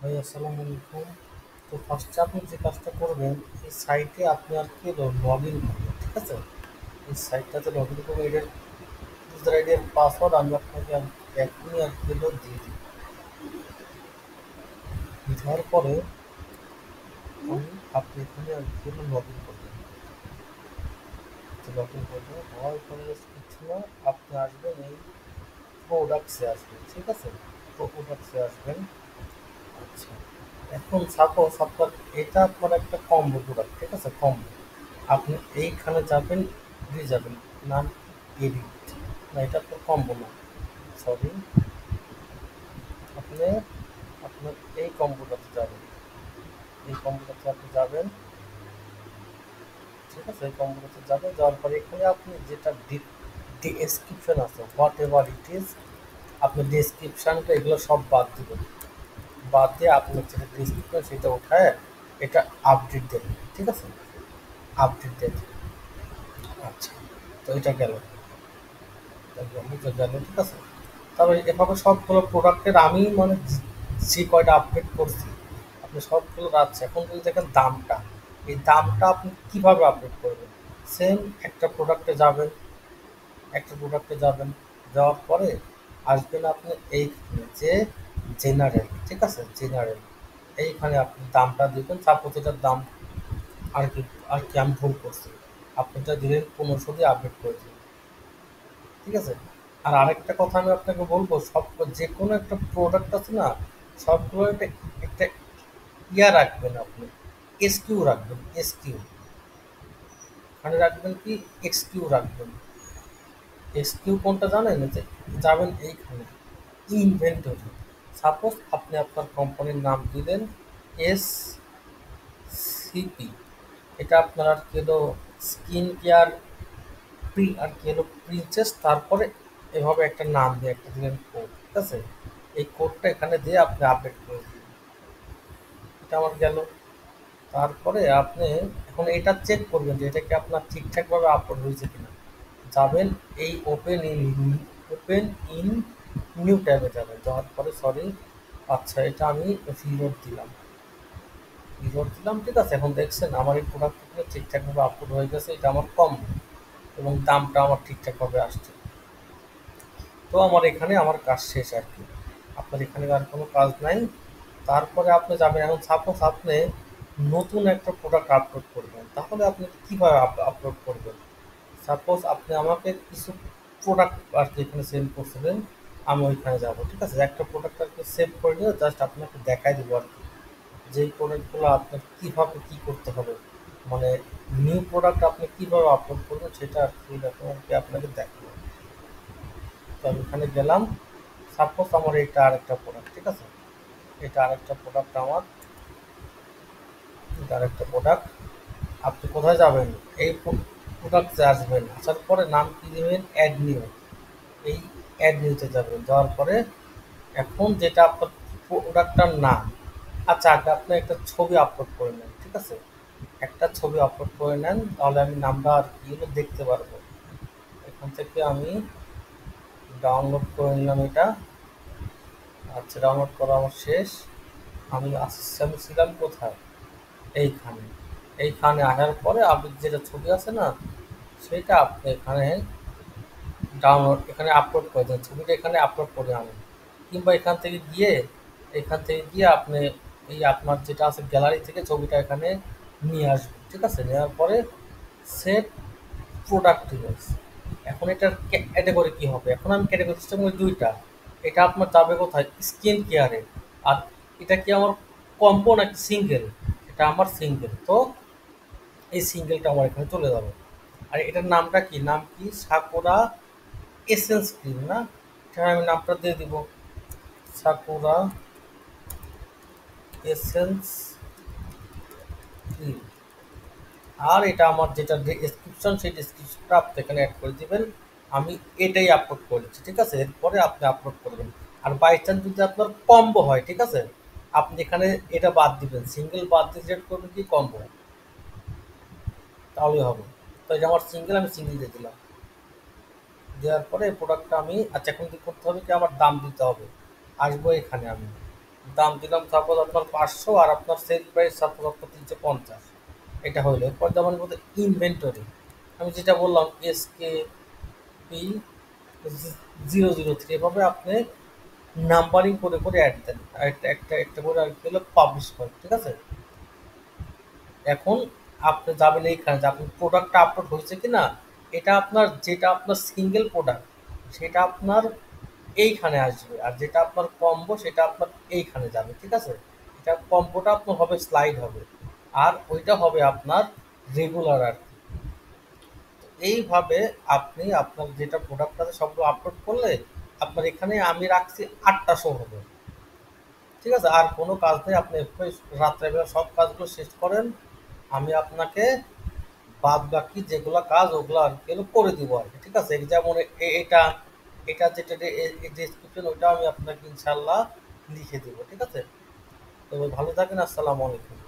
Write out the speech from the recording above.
ভাই আসসালামু আলাইকুম। তো ফার্স্টে আপনি যে কাজটা করবেন, এই সাইটে আপনি আর কি লগ ইন করবেন, ঠিক আছে? এই সাইটটাতে লগ ইন করে এটার ইউজার আইডি আর পাসওয়ার্ড আমি আপনাকে এখনই আর কি দিয়ে দিই। দেওয়ার পরে আপনি এখানে আর কি লগ ইন করবেন। লগ ইন করবেন হওয়ার পরে কিছু না, আপনি আসবেন এই প্রোডাক্টসে আসবেন, ঠিক আছে? প্রোডাক্টসে আসবেন। আচ্ছা, এখন সাপোজ আপনার এটা আপনার একটা কম্বো প্রোডাক্ট, ঠিক আছে? কম্বো আপনি এইখানে যাবেন, যাবেন, নাম এডিট, না এটা আপনার কম্বো না, সরি। আপনি আপনার এই কম্বোটাতে যাবেন, এই কম্বোটাতে আপনি যাবেন, ঠিক আছে? এই কম্বোটাতে যাবেন, যাওয়ার পরে এখানে আপনি যেটা ডেসক্রিপশন আছে, হোয়াট এভার ইট ইজ, আপনি ডেসক্রিপশনটা এগুলো সব বাদ দিবেন। বাদ দিয়ে আপনার যেটা ডেসক্রিপশন সেটা উঠায় এটা আপডেট দেবেন, ঠিক আছে? আপডেট দেবেন। আচ্ছা, তো এটা গেল, গেল, ঠিক আছে? তবে এভাবে সবগুলো প্রোডাক্টের আমি মানে যে কয়টা আপডেট করছি আপনি সবগুলো রাখছে। এখন যদি দেখেন দামটা, এই দামটা আপনি কিভাবে আপডেট করবেন? সেম একটা প্রোডাক্টে যাবেন, একটা প্রোডাক্টে যাবেন, যাওয়ার পরে আসবেন আপনি এইখানে যে জেনারেল, ঠিক আছে? জেনারেল, এইখানে আপনি দামটা দিবেন। সাপোজ এটার দাম আর কি, আর কি আমি ভুল করছি, আপনি এটা দিলেন 1500 দিয়ে আপডেট করে দিন, ঠিক আছে? আর আরেকটা কথা আমি আপনাকে বলবো, সব যে কোনো একটা প্রোডাক্ট আছে না, সবগুলো একটা একটা ইয়া রাখবেন আপনি, এসকিউ রাখবেন, এসকিউ। মানে রাখবেন কি, এক্সকিউ রাখবেন। এসকিউ কোনটা জানেন? যে যাবেন এইখানে ইনভেন্টরি, সাপোজ আপনি আপনার কোম্পানির নাম দিলেন এস সিপি, এটা আপনার আর কি হলো স্কিন কেয়ার আর কি হলো প্রিন্সেস, তারপরে এভাবে একটা নাম দিয়ে একটা দিলেন কোড, ঠিক আছে? এই কোডটা এখানে দিয়ে আপনি আপডেট করে দিন। এটা আমার গেল। তারপরে আপনি এখন এটা চেক করবেন যে এটা কি আপনার ঠিকঠাকভাবে আপলোড হয়েছে কিনা। যাবেন এই ওপেন ইন নিউ ট্যাবে যাবেন, যাওয়ার পরে সরি, আচ্ছা এটা আমি রিলোড দিলাম, রিলোড দিলাম, ঠিক আছে? এখন দেখছেন আমার এই প্রোডাক্টগুলো ঠিকঠাকভাবে আপলোড হয়ে গেছে, এটা আমার কম এবং দামটা আমার ঠিকঠাকভাবে আসছে। তো আমার এখানে আমার কাজ শেষ আর কি। আপনার এখানে আর কোনো কাজ নাই। তারপরে আপনি যাবেন, এখন সাপোজ আপনি নতুন একটা প্রোডাক্ট আপলোড করবেন, তাহলে আপনি কীভাবে আপলোড করবেন? সাপোজ আপনি আমাকে কিছু প্রোডাক্ট আর কি এখানে সেন্ড করছিলেন, আমি ওইখানে যাবো, ঠিক আছে? একটা প্রোডাক্ট আর কি সেভ করে নিয়ে জাস্ট আপনাকে দেখাই দেবো আর কি, যে এই প্রোডাক্টগুলো আপনার কীভাবে কী করতে হবে, মানে নিউ প্রোডাক্ট আপনি কীভাবে আপলোড করবেন সেটা আর কি এরকম আর কি আপনাকে দেখাবো। তো আমি ওখানে গেলাম, সাপোজ আমার এটা আরেকটা প্রোডাক্ট, ঠিক আছে? এটা আরেকটা প্রোডাক্ট আমার, এটা আরেকটা প্রোডাক্ট। আপনি কোথায় যাবেন? এই প্রোডাক্টে আসবেন, আসার পরে নাম কি দেবেন? Add new. এই অ্যাড নিউতে যাবেন, যাওয়ার পরে এখন যেটা আপনার প্রোডাক্টটার নাম, আচ্ছা আগে আপনি একটা ছবি আপলোড করে নেন, ঠিক আছে? একটা ছবি আপলোড করে নেন, তাহলে আমি নামটা আর কি হলো দেখতে পারবো। এখান থেকে আমি ডাউনলোড করে নিলাম এটা। আচ্ছা, ডাউনলোড করা আমার শেষ। আমি ছিলাম কোথায়? এইখানে। এইখানে আসার পরে আপনি যেটা ছবি আছে না, সেটা আপনি এখানে ডাউনলোড, এখানে আপলোড করে দেন, ছবিটা এখানে আপলোড করে আনুন। কিংবা এখান থেকে গিয়ে আপনি এই আপনার যেটা আছে গ্যালারি থেকে ছবিটা এখানে নিয়ে আসবেন, ঠিক আছে? নেওয়ার পরে সেভ প্রোডাক্ট ইমেজ। এখন এটার ক্যাটেগরি কি হবে? এখন আমি ক্যাটেগরি সিস্টেম করি দুইটা। এটা আপনার যাবে কোথায়? স্কিন কেয়ারে। আর এটা কি আমার কম্বো নাকি সিঙ্গেল? এটা আমার সিঙ্গেল, তো এই সিঙ্গেলটা আমার এখানে চলে যাবে। আর এটার নামটা কি? নাম কি? সাকুরা এসেন্স ক্রিম, না? এখানে আমি নামটা দিয়ে দিব সাকুরা এসেন্স ক্রিম। আর এটা আমার যেটা ডেসক্রিপশন, সেই ডেসক্রিপশনটা আপনি এখানে অ্যাড করে দিবেন। আমি এটাই আপলোড করেছি, ঠিক আছে? এরপরে আপনি আপলোড করবেন। আর বাই চান্স যদি আপনার কম্বো হয়, ঠিক আছে, আপনি এখানে এটা বাদ দিবেন, সিঙ্গেল বাদ দিয়ে সিলেক্ট করবেন কি কম্বো, তাহলেই হবে। তো এটা আমার সিঙ্গেল, আমি সিঙ্গেল দিয়ে দিলাম। দেওয়ার পরে এই প্রোডাক্টটা আমি, আচ্ছা এখন কি করতে হবে কি, আমার দাম দিতে হবে। আসবো এখানে আমি, দাম দিলাম সাপোজ আপনার 500, আর আপনার সেল প্রাইস সাপোজ আপনার 350। এটা হইলো এরপর যেমন বলতে ইনভেন্টরি, আমি যেটা বললাম SKP 003, এভাবে আপনি নাম্বারিং করে করে অ্যাড দেন, আর একটা একটা একটা করে আর কি হলো পাবলিশ করেন, ঠিক আছে। এখন আপনি যাবেন এইখানে যে আপনার প্রোডাক্টটা আপলোড হয়েছে কিনা, এটা আপনার যেটা আপনার সিঙ্গেল প্রোডাক্ট সেটা আপনার এইখানে আসবে, আর যেটা আপনার কম্বো সেটা আপনার এইখানে যাবে, ঠিক আছে। এটা কম্বোটা আপনার হবে স্লাইড হবে, আর ওইটা হবে আপনার রেগুলার আর কি। এইভাবে আপনি আপনার যেটা প্রোডাক্ট আছে সবগুলো আপলোড করলে আপনার এখানে আমি রাখছি 8টা শো হবে, ঠিক আছে। আর কোনো কাজ নেই, আপনি রাত্রেবেলা সব কাজগুলো শেষ করেন, আমি আপনাকে বাদ বাকি যেগুলো কাজ ওগুলো আর কি হলো করে দিব আর কি, ঠিক আছে। যেমন এটা এটা যেটা ডেসক্রিপশন ওইটা আমি আপনাকে ইনশাল্লাহ লিখে দিব, ঠিক আছে। তবে ভালো থাকেন, আসসালামু আলাইকুম।